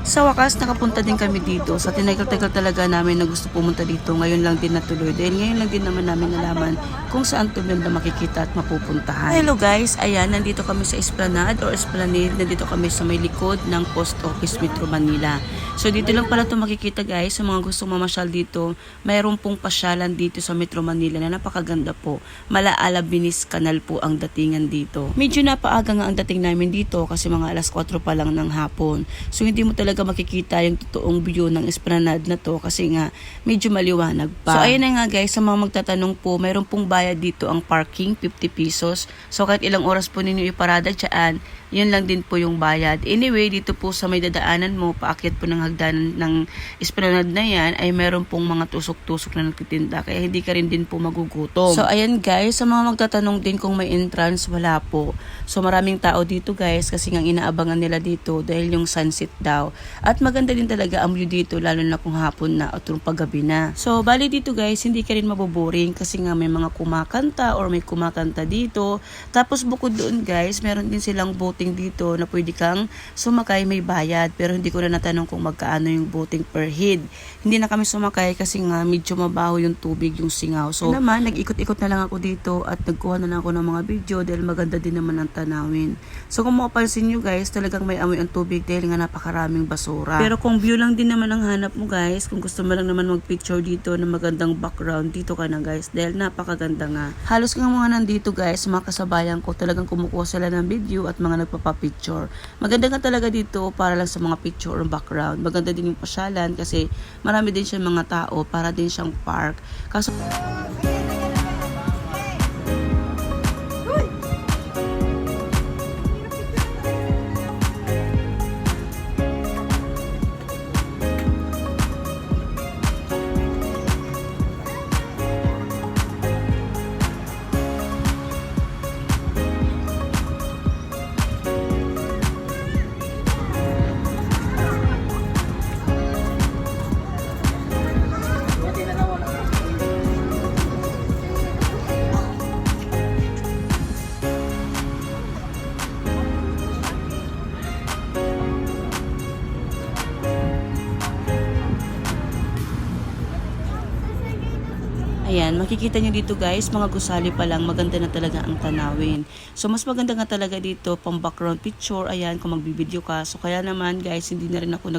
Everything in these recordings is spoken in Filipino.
Sa wakas, nakapunta din kami dito. Sa tinagal-tagal talaga namin na gusto pumunta dito. Ngayon lang din natuloy. Dahil ngayon lang din naman namin nalaman kung saan ito na makikita at mapupuntahan. Hello guys, ayan, nandito kami sa Esplanade or Esplanade. Nandito kami sa may likod ng Post Office Metro Manila. So dito lang pala ito makikita guys. Sa mga gustong mamasyal dito, mayroon pong pasyalan dito sa Metro Manila na napakaganda po. Malaala Binis Canal po ang datingan dito. Medyo napaaga nga ang dating namin dito kasi mga alas 4 pa lang ng hapon. So hindi mo talaga makikita yung totoong view ng Esplanade na to kasi nga medyo maliwanag pa. So ayun na nga guys, sa mga magtatanong po, mayroon pong bayad dito ang parking, 50 pesos. So kahit ilang oras po ninyo iparada dyan, yun lang din po yung bayad. Anyway, dito po sa may dadaanan mo, paakyat po ng hagdanan ng Esplanade na yan, ay meron pong mga tusok-tusok na nagtitinda. Kaya hindi ka rin din po magugutom. So ayan guys, sa mga magtatanong din kung may entrance, wala po. So maraming tao dito guys, kasi nga inaabangan nila dito dahil yung sunset daw. At maganda din talaga ang view dito, lalo na kung hapon na at paggabi na. So bali dito guys, hindi ka rin maboboring kasi nga may mga kumakanta or may kumakanta dito. Tapos bukod doon guys, meron din silang boating dito na pwede kang sumakay, may bayad. Pero hindi ko na natanong kung magkaano yung boating per head. Hindi na kami sumakay kasi nga medyo mabaho yung tubig, yung singaw. So naman, nag-ikot-ikot na lang ako dito at nagkuha na lang ako ng mga video dahil maganda din naman ang tanawin. So kung mapapansin nyo guys, talagang may amoy ang tubig dahil nga napakaraming basura. Pero kung view lang din naman ang hanap mo guys, kung gusto mo lang naman mag-picture dito ng magandang background, dito ka na guys dahil napakaganda nga. Halos nga mga nandito guys, mga kasabayan ko, talagang kumukuha sila ng video at mga nagpapapicture. Maganda nga talaga dito para lang sa mga picture or background. Maganda din yung pasyalan kasi marami din siyang mga tao, para din siyang park. Kaso ayan, makikita nyo dito guys, mga gusali pa lang, maganda na talaga ang tanawin. So mas maganda nga talaga dito pang background picture, ayan, kung magbibideo ka. So kaya naman guys, hindi na rin ako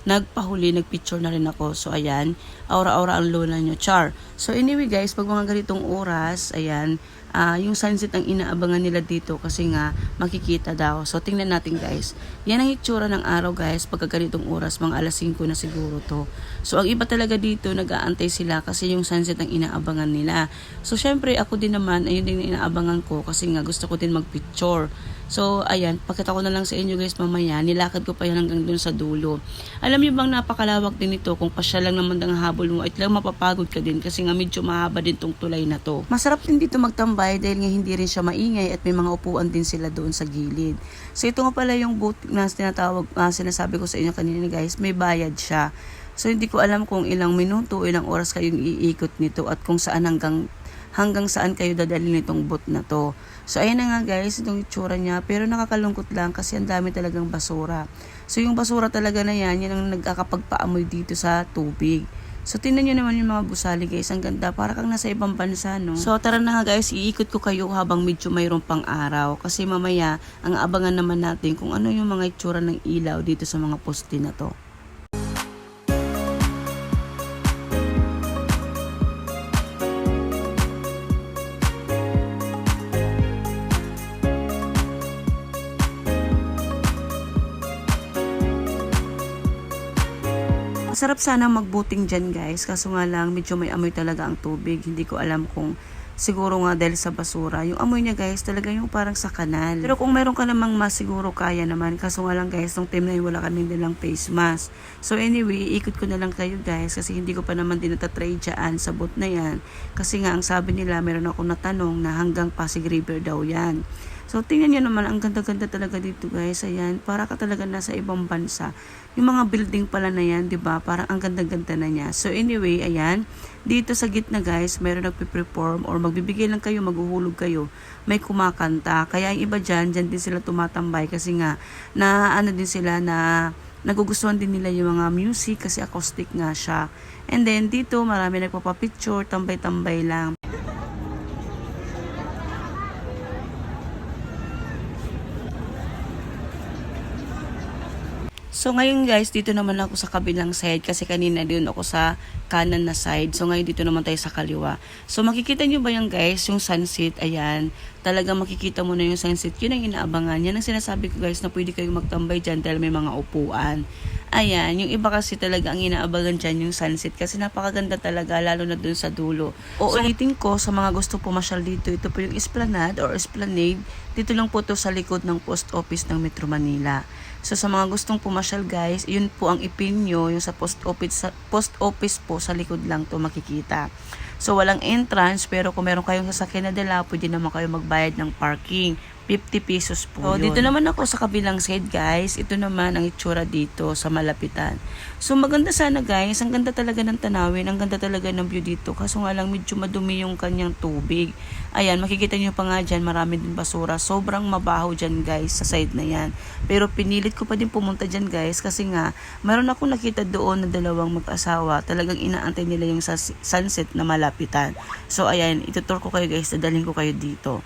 nagpahuli, nagpicture na rin ako. So ayan, aura-aura ang lola nyo, char. So anyway guys, pag mga ganitong oras, ayan, yung sunset ang inaabangan nila dito kasi nga makikita daw. So tingnan natin guys. Yan ang itsura ng araw guys pagka ganitong oras, mga alas 5 na siguro to. So ang iba talaga dito, nag-aantay sila kasi yung sunset ang inaabangan nila. So syempre ako din naman, ayun din inaabangan ko kasi nga gusto ko din magpicture. So ayan, pakita ko na lang sa inyo guys mamaya. Nilakad ko pa yan hanggang dun sa dulo. Alam niyo bang napakalawak din ito, kung pasya lang naman ang habol mo, at lang mapapagod ka din kasi nga medyo mahaba din tong tulay na to. Masarap din dito magtambay dahil nga hindi rin siya maingay at may mga upuan din sila doon sa gilid. So ito nga pala yung boat na tinatawag, sinasabi ko sa inyo kanina guys, may bayad siya. So hindi ko alam kung ilang minuto, ilang oras kayong iikot nito at kung saan hanggang saan kayo dadalhin nitong boat na to. So ayan na nga guys, itong itsura niya, pero nakakalungkot lang kasi ang dami talagang basura. So yung basura talaga na yan ang nagkakapagpaamoy dito sa tubig. So tingnan nyo naman yung mga gusali guys, ang ganda, para kang nasa ibang bansa, no? So tara na nga guys, iikot ko kayo habang medyo mayroon pang araw kasi mamaya ang abangan naman natin kung ano yung mga itsura ng ilaw dito sa mga poste na to. Masarap sana magbuting dyan guys, kaso nga lang medyo may amoy talaga ang tubig. Hindi ko alam kung siguro nga dahil sa basura. Yung amoy niya guys, talaga yung parang sa kanal. Pero kung meron ka namang mas siguro kaya naman. Kaso nga lang guys, nung time na yun wala kami nilang face mask. So anyway, ikot ko na lang kayo guys kasi hindi ko pa naman din natatry dyan sa boat na yan. Kasi nga ang sabi nila, meron ako natanong na hanggang Pasig River daw yan. So, tingnan nyo naman, ang ganda-ganda talaga dito guys. Ayan, para ka talaga nasa ibang bansa. Yung mga building pala na yan, di ba? Parang ang ganda-ganda na niya. So, anyway, ayan, dito sa gitna guys, meron nagpe-perform or magbibigay lang kayo, maghuhulog kayo. May kumakanta. Kaya yung iba dyan din sila tumatambay kasi nga, na ano din sila na nagugustuhan din nila yung mga music kasi acoustic nga siya. And then dito marami nagpapapicture, tambay-tambay lang. So ngayon guys, dito naman ako sa kabilang side kasi kanina din ako sa kanan na side. So ngayon dito naman tayo sa kaliwa. So makikita nyo ba yan guys, yung sunset, ayan. Talaga makikita mo na yung sunset. Yun ang inaabangan. Yan ang sinasabi ko guys na pwede kayong magtambay dyan dahil may mga upuan. Ayan, yung iba kasi talaga ang inaabangan dyan yung sunset kasi napakaganda talaga lalo na dun sa dulo. Uulitin ko sa mga gusto pumasyal dito, ito po yung Esplanade or Esplanade. Dito lang po to sa likod ng post office ng Metro Manila. So sa mga gustong pumasyal guys, yun po ang ipin nyo, yung sa post office po sa likod lang to makikita. So walang entrance pero kung meron kayong sasakyan na dala, pwede naman kayo magbayad ng parking. 50 pesos po yun. Dito naman ako sa kabilang side guys. Ito naman ang itsura dito sa malapitan. So maganda sana guys. Ang ganda talaga ng tanawin. Ang ganda talaga ng view dito. Kaso nga lang medyo madumi yung kanyang tubig. Ayan, makikita nyo pa nga dyan. Marami din basura. Sobrang mabaho dyan guys sa side na yan. Pero pinilit ko pa din pumunta dyan guys. Kasi nga, meron akong nakita doon na dalawang mag-asawa. Talagang inaantay nila yung sunset na malapitan. So ayan, itutur ko kayo guys. Dadalhin ko kayo dito.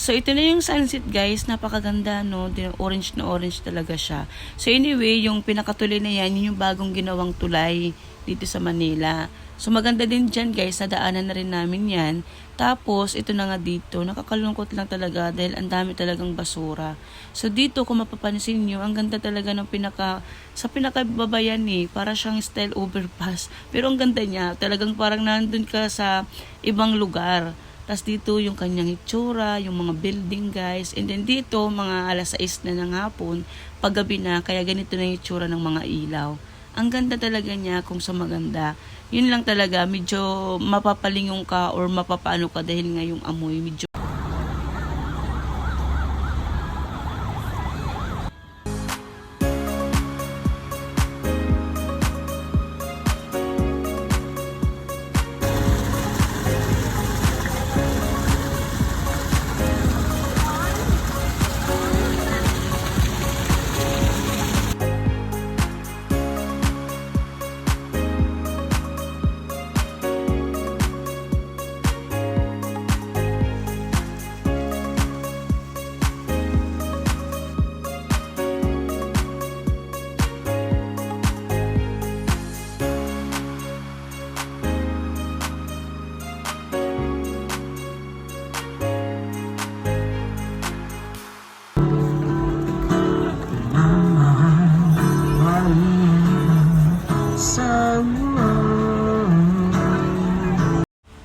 So, ito na yung sunset guys. Napakaganda, no? Orange na orange talaga siya. So, anyway, yung pinakatuloy na yan, yun yung bagong ginawang tulay dito sa Manila. So, maganda din dyan guys. Nadaanan na rin namin yan. Tapos, ito na nga dito. Nakakalungkot lang talaga dahil ang dami talagang basura. So, dito kung mapapansin nyo, ang ganda talaga ng sa pinakababayan para siyang style overpass. Pero ang ganda niya. Talagang parang nandun ka sa ibang lugar. Tapos dito yung kanyang itsura, yung mga building guys. And then dito, mga alas 6 na ng hapon, paggabi na, kaya ganito na yung itsura ng mga ilaw. Ang ganda talaga niya kung sa maganda. Yun lang talaga, medyo mapapalingon ka or mapapaano ka dahil nga yung amoy medyo.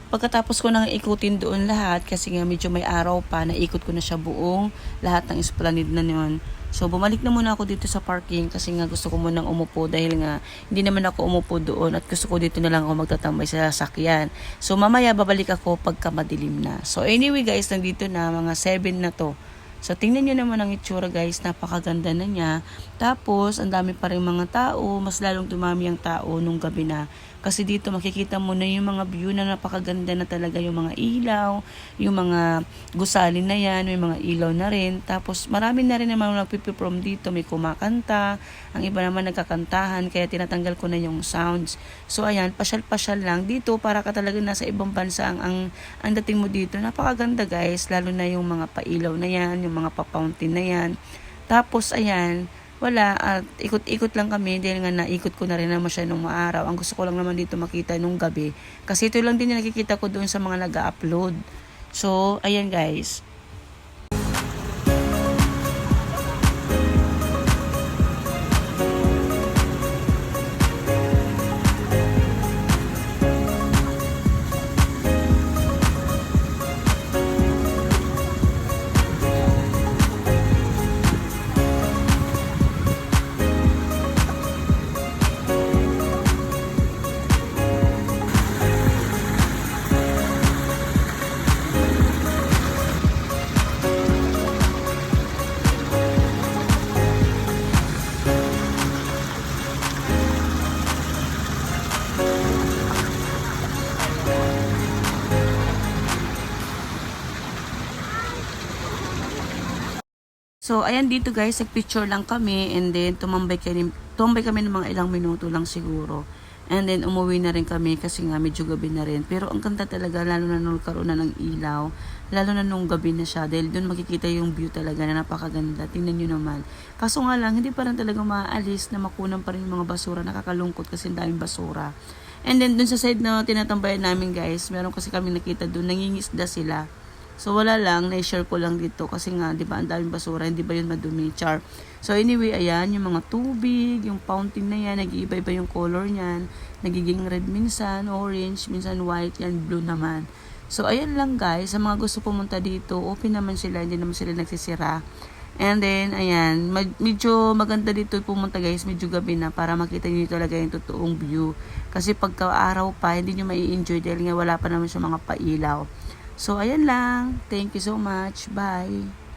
Pagkatapos ko nang ikutin doon lahat, kasi nga medyo may araw pa, naikot ko na siya buong lahat ng Esplanade na yun. So, bumalik na muna ako dito sa parking kasi nga gusto ko munang umupo dahil nga hindi naman ako umupo doon at gusto ko dito na lang ako magtatambay sa sasakyan. So, mamaya babalik ako pagka madilim na. So, anyway guys, nandito na, mga 7 na to. So, tingnan nyo naman ang itsura guys, napakaganda na niya. Tapos, ang dami pa rin mga tao, mas lalong dumami ang tao nung gabi na. Kasi dito makikita mo na yung mga view na napakaganda na talaga, yung mga ilaw, yung mga gusali na yan, may mga ilaw na rin. Tapos, marami na rin naman nagpipiprom dito, may kumakanta, ang iba naman nagkakantahan, kaya tinatanggal ko na yung sounds. So, ayan, pasyal-pasyal lang dito para ka talaga nasa ibang bansa ang dating mo dito. Napakaganda guys, lalo na yung mga pailaw na yan, yung mga pa-fountain na yan. Tapos, ayan, wala, at ikot-ikot lang kami dahil nga naikot ko na rin naman siya nung maaraw. Ang gusto ko lang naman dito makita nung gabi. Kasi ito lang din yung nakikita ko doon sa mga nag-upload. So, ayan guys. So, ayan dito guys, nagpicture lang kami and then tumambay kami ng mga ilang minuto lang siguro. And then umuwi na rin kami kasi nga medyo gabi na rin. Pero ang ganda talaga, lalo na nung karoon na ng ilaw, lalo na nung gabi na siya. Dahil doon makikita yung view talaga na napakaganda. Tingnan nyo naman. Kaso nga lang, hindi pa rin talaga maaalis na makunan pa rin yung mga basura. Nakakalungkot kasi ang daming basura. And then doon sa side na tinatambayan namin guys, meron kasi kami nakita doon, nangingisda sila. So wala lang, na-share ko lang dito kasi nga, di ba, ang daming basura, hindi ba yun madumi, char. So anyway, ayan, yung mga tubig, yung fountain na yan, nag-iiba-iba yung color niyan. Nagiging red minsan, orange, minsan white, yan, blue naman. So ayan lang guys, sa mga gusto pumunta dito, open naman sila, hindi naman sila nagsisira. And then, ayan, medyo maganda dito pumunta guys, medyo gabi na para makita niyo talaga yung totoong view. Kasi pagka araw pa, hindi niyo mai-enjoy dahil nga wala pa naman siya mga pailaw. So, ayan lang. Thank you so much. Bye.